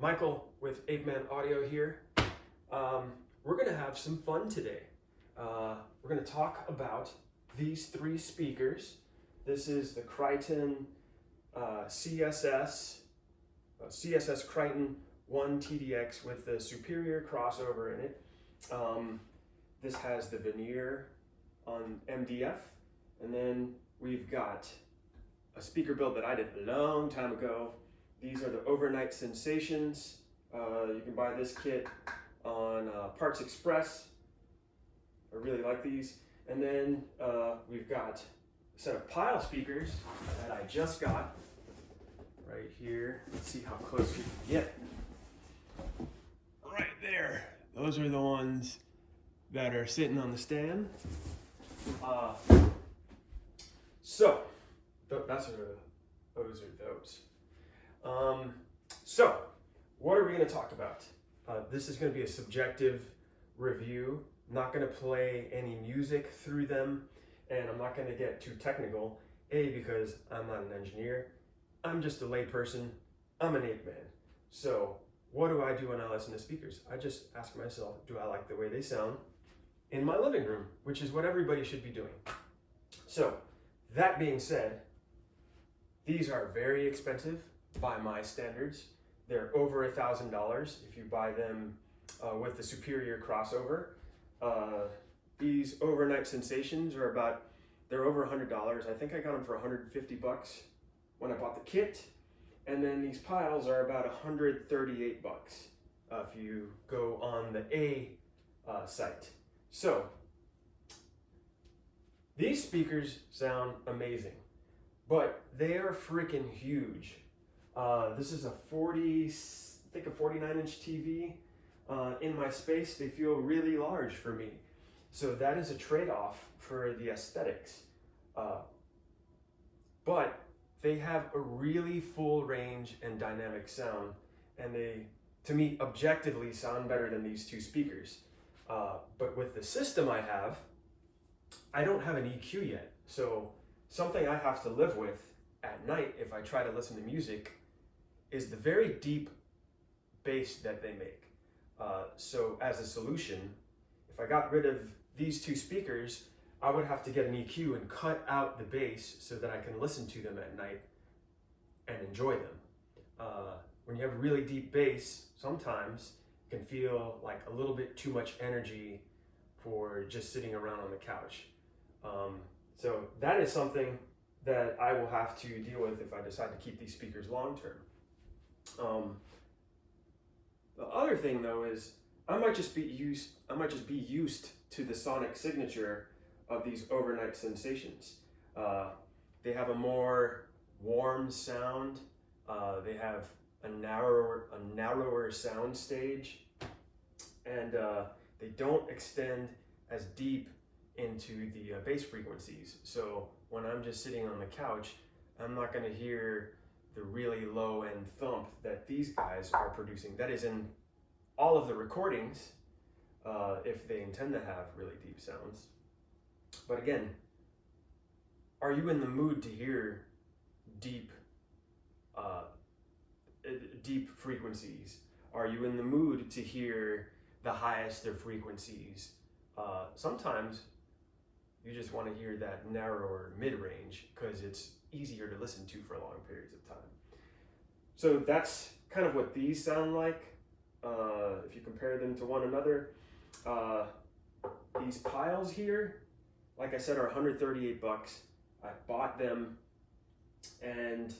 Michael with Ape Man Audio here. We're going to have some fun today. We're going to talk about these three speakers. This is the Criton CSS Criton 1TDX with the superior crossover in it. This has the veneer on MDF, and then we've got a speaker build that I did a long time ago. These are the Overnight Sensations. You can buy this kit on Parts Express. I really like these. And then we've got a set of Pyle speakers that I just got right here. Let's see how close we can get. Right there. Those are the ones that are sitting on the stand. So what are we going to talk about? This is going to be a subjective review. I'm not going to play any music through them, and I'm not going to get too technical. Because I'm not an engineer. I'm just a layperson. I'm an ape man. So what do I do when I listen to speakers? I just ask myself, do I like the way they sound in my living room, which is what everybody should be doing. So that being said, these are very expensive by my standards. They're over $1,000 if you buy them with the superior crossover. These Overnight Sensations are they're over $100. I think I got them for $150 when I bought the kit. And then these Pyles are about $138 if you go on the A site. So these speakers sound amazing, but they are freaking huge. This is a 49-inch TV. In my space, they feel really large for me. So that is a trade-off for the aesthetics. But they have a really full range and dynamic sound, and they, to me, objectively sound better than these two speakers. But with the system I have, I don't have an EQ yet. So something I have to live with at night if I try to listen to music is the very deep bass that they make. So as a solution, if I got rid of these two speakers, I would have to get an EQ and cut out the bass so that I can listen to them at night and enjoy them. When you have really deep bass, sometimes it can feel like a little bit too much energy for just sitting around on the couch. So that is something that I will have to deal with if I decide to keep these speakers long term. The other thing though is I might just be used to the sonic signature of these Overnight Sensations. They have a more warm sound. They have a narrower sound stage, and they don't extend as deep into the bass frequencies. So when I'm just sitting on the couch, I'm not going to hear the really low end thump that these guys are producing. That is in all of the recordings, if they intend to have really deep sounds. But again, are you in the mood to hear deep frequencies? Are you in the mood to hear the highest of frequencies? Sometimes you just want to hear that narrower mid-range because it's easier to listen to for long periods of time. So that's kind of what these sound like if you compare them to one another. These Pyles here, like I said, are $138. I bought them, and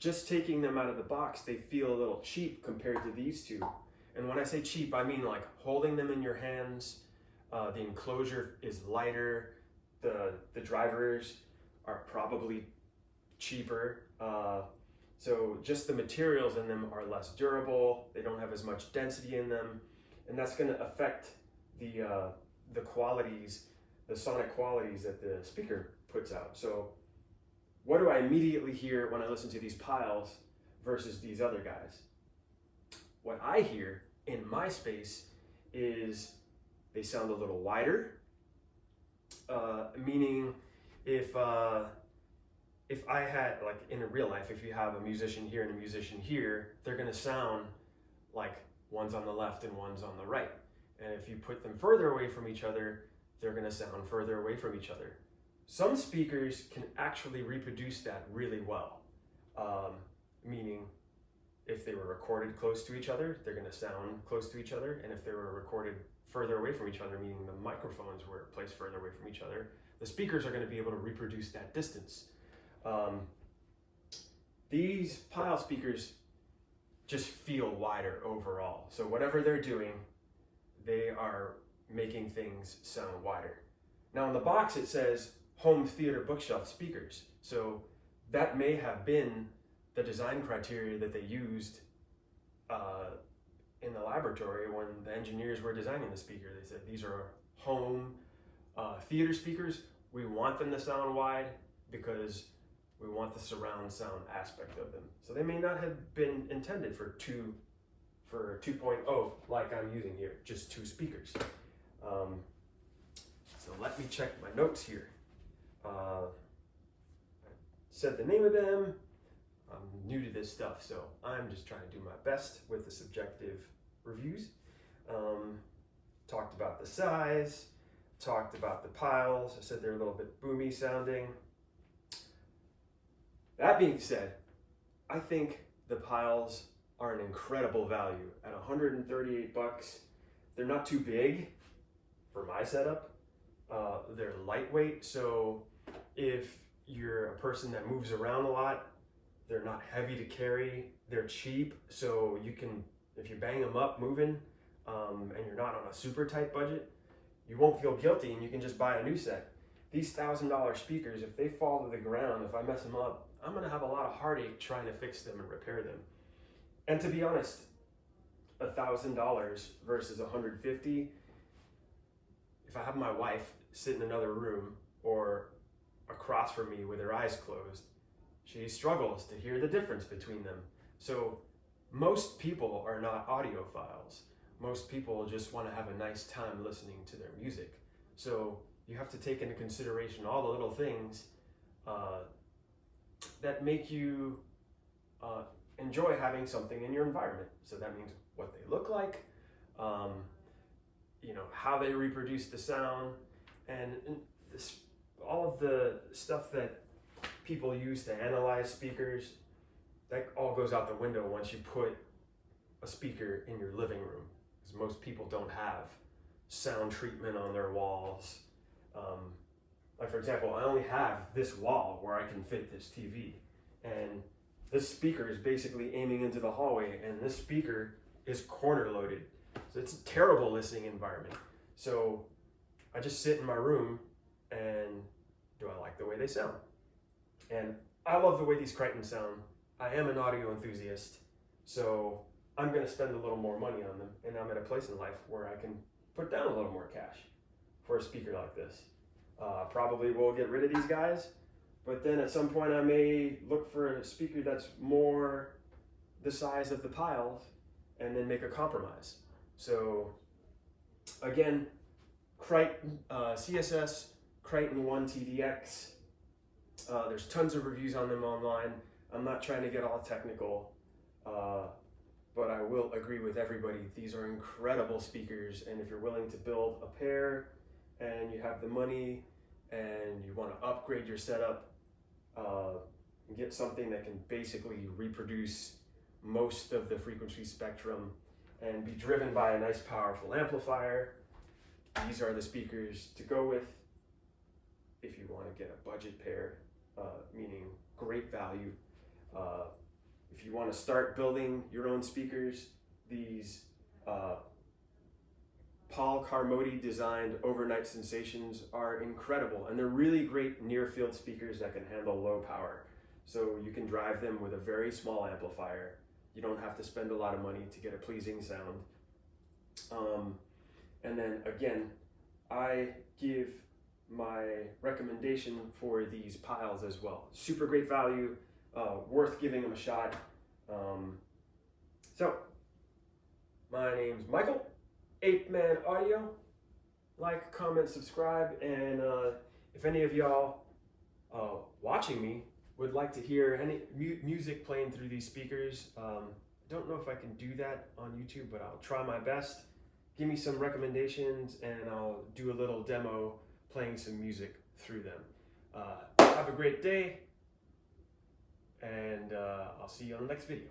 just taking them out of the box, they feel a little cheap compared to these two. And when I say cheap, I mean like holding them in your hands. The enclosure is lighter. The drivers are probably cheaper. So just the materials in them are less durable. They don't have as much density in them, and that's going to affect the qualities, the sonic qualities that the speaker puts out. So what do I immediately hear when I listen to these Pyles versus these other guys? What I hear in my space is they sound a little wider, meaning if if I had, like in real life, if you have a musician here and a musician here, they're gonna sound like one's on the left and one's on the right. And if you put them further away from each other, they're gonna sound further away from each other. Some speakers can actually reproduce that really well. Meaning if they were recorded close to each other, they're gonna sound close to each other. And if they were recorded further away from each other, meaning the microphones were placed further away from each other, the speakers are gonna be able to reproduce that distance. These Pyle speakers just feel wider overall. So whatever they're doing, they are making things sound wider. Now in the box it says home theater bookshelf speakers. So that may have been the design criteria that they used in the laboratory when the engineers were designing the speaker. They said these are home theater speakers. We want them to sound wide because we want the surround sound aspect of them. So they may not have been intended for 2.0 like I'm using here, just 2 speakers. So let me check my notes here. I said the name of them. I'm new to this stuff, so I'm just trying to do my best with the subjective reviews. Talked about the size, talked about the Pyles. I said they're a little bit boomy sounding. That being said, I think the Pyles are an incredible value. At 138 bucks, they're not too big for my setup. They're lightweight, so if you're a person that moves around a lot, they're not heavy to carry. They're cheap, so you can, if you bang them up moving, and you're not on a super tight budget, you won't feel guilty and you can just buy a new set. These $1,000 speakers, if they fall to the ground, if I mess them up, I'm gonna have a lot of heartache trying to fix them and repair them. And to be honest, $1,000 versus $150, if I have my wife sit in another room or across from me with her eyes closed, she struggles to hear the difference between them. So most people are not audiophiles. Most people just want to have a nice time listening to their music. So you have to take into consideration all the little things that make you enjoy having something in your environment. So that means what they look like, how they reproduce the sound, and all of the stuff that people use to analyze speakers, that all goes out the window once you put a speaker in your living room, because most people don't have sound treatment on their walls. Like for example, I only have this wall where I can fit this TV, and this speaker is basically aiming into the hallway, and this speaker is corner loaded. So it's a terrible listening environment. So I just sit in my room and do I like the way they sound? And I love the way these Criton sound. I am an audio enthusiast, so I'm gonna spend a little more money on them, and I'm at a place in life where I can put down a little more cash for a speaker like this. Probably will get rid of these guys, but then at some point I may look for a speaker that's more the size of the Pyles and then make a compromise. So again, CSS Criton 1TDX. There's tons of reviews on them online. I'm not trying to get all technical, but I will agree with everybody. These are incredible speakers, and if you're willing to build a pair and you have the money and you want to upgrade your setup, and get something that can basically reproduce most of the frequency spectrum and be driven by a nice powerful amplifier, these are the speakers to go with. If you want to get a budget pair, meaning great value. If you want to start building your own speakers, these Carmody designed overnight sensations are incredible, and they're really great near field speakers that can handle low power. So you can drive them with a very small amplifier. You don't have to spend a lot of money to get a pleasing sound. And then again, I give my recommendation for these Pyles as well. Super great value, worth giving them a shot. So my name's Michael, 8-Man Audio. Like, comment, subscribe, and if any of y'all watching me would like to hear any music playing through these speakers. Don't know if I can do that on YouTube, but I'll try my best. Give me some recommendations and I'll do a little demo playing some music through them. Have a great day, and I'll see you on the next video.